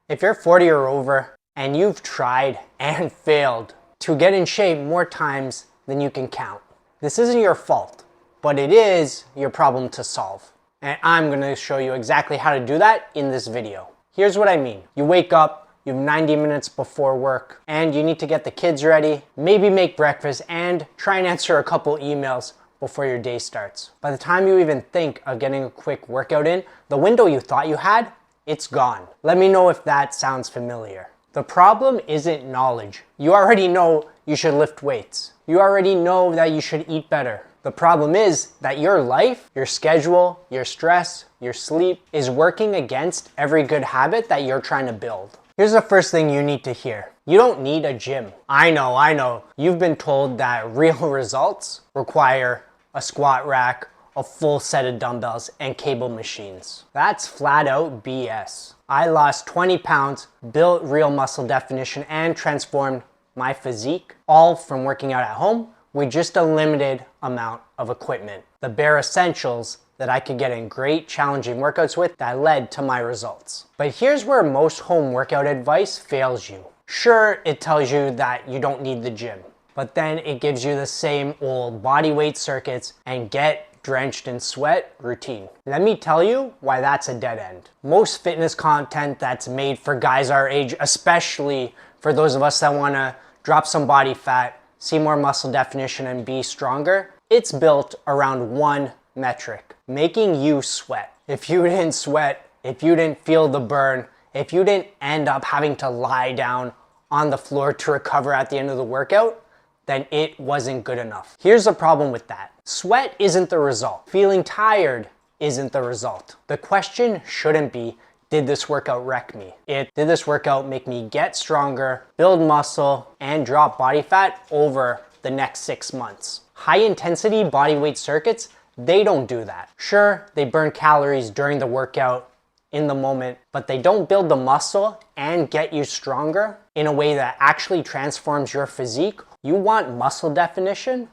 If you're 40 or over and you've tried and failed to get in shape more times than you can count, this isn't your fault, but it is your problem to solve. And I'm gonna show you exactly how to do that in this video. Here's what I mean. You wake up, you have 90 minutes before work, and you need to get the kids ready, maybe make breakfast, and try and answer a couple emails before your day starts. By the time you even think of getting a quick workout in, the window you thought you had, it's gone. Let me know if that sounds familiar. The problem isn't knowledge. You already know you should lift weights. You already know that you should eat better. The problem is that your life, your schedule, your stress, your sleep is working against every good habit that you're trying to build. Here's the first thing you need to hear. You don't need a gym. I know. You've been told that real results require a squat rack, a full set of dumbbells, and cable machines. That's flat out BS. I lost 20 pounds, built real muscle definition, and transformed my physique, all from working out at home with just a limited amount of equipment. The bare essentials that I could get in great challenging workouts with that led to my results. But here's where most home workout advice fails you. Sure, it tells you that you don't need the gym, but then it gives you the same old body weight circuits and get drenched in sweat routine. Let me tell you why that's a dead end. Most fitness content that's made for guys our age, especially for those of us that wanna drop some body fat, see more muscle definition, and be stronger, it's built around one metric: making you sweat. If you didn't sweat, if you didn't feel the burn, if you didn't end up having to lie down on the floor to recover at the end of the workout, then it wasn't good enough. Here's the problem with that. Sweat isn't the result. Feeling tired isn't the result. The question shouldn't be, did this workout wreck me? Did this workout make me get stronger, build muscle, and drop body fat over the next 6 months? High intensity body weight circuits, they don't do that. Sure, they burn calories during the workout in the moment, but they don't build the muscle and get you stronger in a way that actually transforms your physique. You want muscle definition,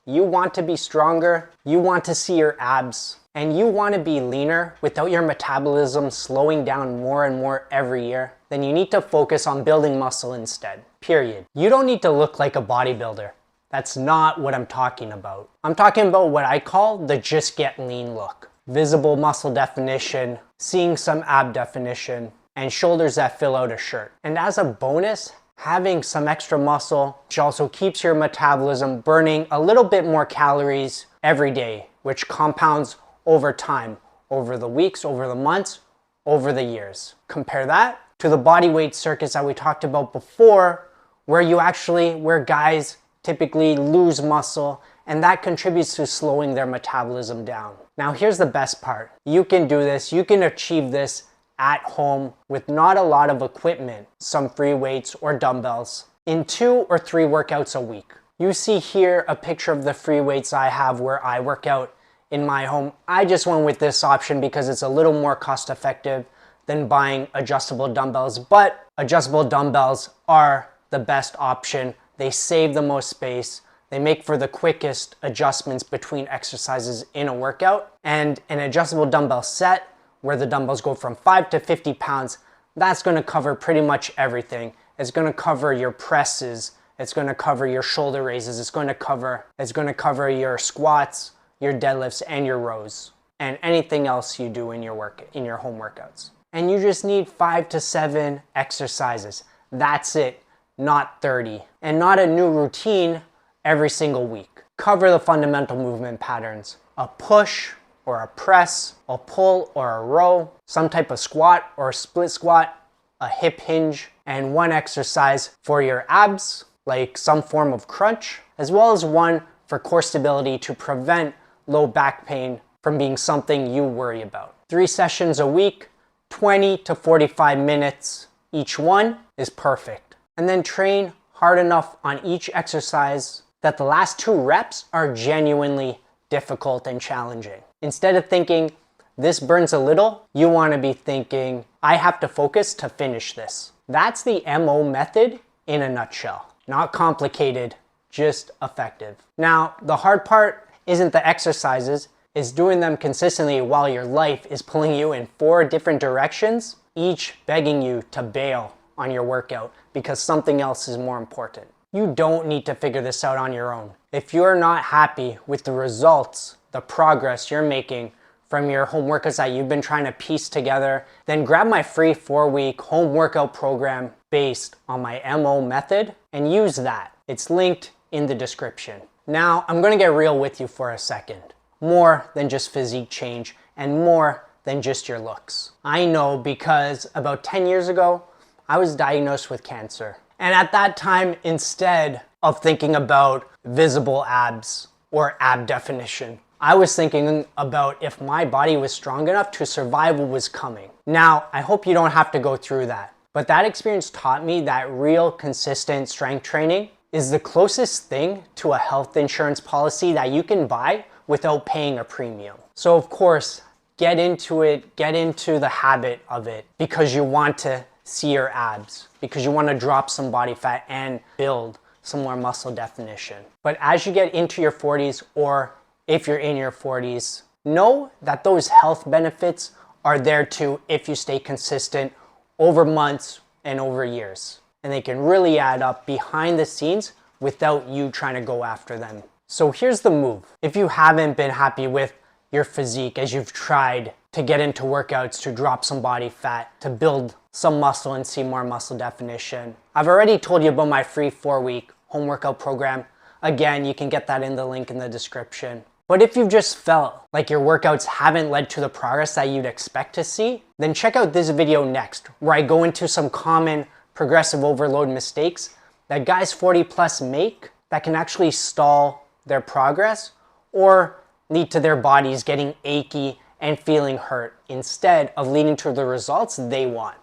you want to be stronger, you want to see your abs, and you want to be leaner without your metabolism slowing down more and more every year, then you need to focus on building muscle instead, period. You don't need to look like a bodybuilder. That's not what I'm talking about. I'm talking about what I call the just get lean look. Visible muscle definition, seeing some ab definition, and shoulders that fill out a shirt. And as a bonus, having some extra muscle, which also keeps your metabolism burning a little bit more calories every day, which compounds over time, over the weeks, over the months, over the years. Compare that to the body weight circuits that we talked about before, where guys typically lose muscle, and that contributes to slowing their metabolism down. Now here's the best part. You can do this, you can achieve this at home with not a lot of equipment, some free weights or dumbbells, in 2 or 3 workouts a week. You see here a picture of the free weights I have where I work out in my home. I just went with this option because it's a little more cost effective than buying adjustable dumbbells, but adjustable dumbbells are the best option. They save the most space. They make for the quickest adjustments between exercises in a workout. And an adjustable dumbbell set where the dumbbells go from 5 to 50 pounds, that's gonna cover pretty much everything. It's gonna cover your presses, it's gonna cover your shoulder raises, it's gonna cover your squats, your deadlifts, and your rows, and anything else you do in your home workouts. And you just need 5 to 7 exercises. That's it, not 30. And not a new routine every single week. Cover the fundamental movement patterns. A push or a press, a pull or a row, some type of squat or a split squat, a hip hinge, and one exercise for your abs, like some form of crunch, as well as one for core stability to prevent low back pain from being something you worry about. 3 sessions a week, 20 to 45 minutes each one is perfect. And then train hard enough on each exercise that the last 2 reps are genuinely difficult and challenging. Instead of thinking, this burns a little, you want to be thinking, I have to focus to finish this. That's the MO method in a nutshell. Not complicated, just effective. Now, the hard part isn't the exercises, it's doing them consistently while your life is pulling you in 4 different directions each begging you to bail on your workout because something else is more important. You don't need to figure this out on your own. If you're not happy with the results, the progress you're making from your home workouts that you've been trying to piece together, then grab my free 4-week home workout program based on my MO method and use that. It's linked in the description. Now, I'm gonna get real with you for a second. More than just physique change and more than just your looks. I know because about 10 years ago, I was diagnosed with cancer. And at that time, instead of thinking about visible abs or ab definition, I was thinking about if my body was strong enough to survive what was coming. Now, I hope you don't have to go through that. But that experience taught me that real consistent strength training is the closest thing to a health insurance policy that you can buy without paying a premium. So of course, get into it, get into the habit of it because you want to see your abs, because you want to drop some body fat and build some more muscle definition. But as you get into your 40s, or if you're in your 40s, know that those health benefits are there too if you stay consistent over months and over years. And they can really add up behind the scenes without you trying to go after them. So here's the move. If you haven't been happy with your physique as you've tried to get into workouts to drop some body fat, to build some muscle and see more muscle definition, I've already told you about my free 4-week home workout program. Again, you can get that in the link in the description. But if you've just felt like your workouts haven't led to the progress that you'd expect to see, then check out this video next, where I go into some common progressive overload mistakes that guys 40 plus make that can actually stall their progress or lead to their bodies getting achy and feeling hurt instead of leading to the results they want.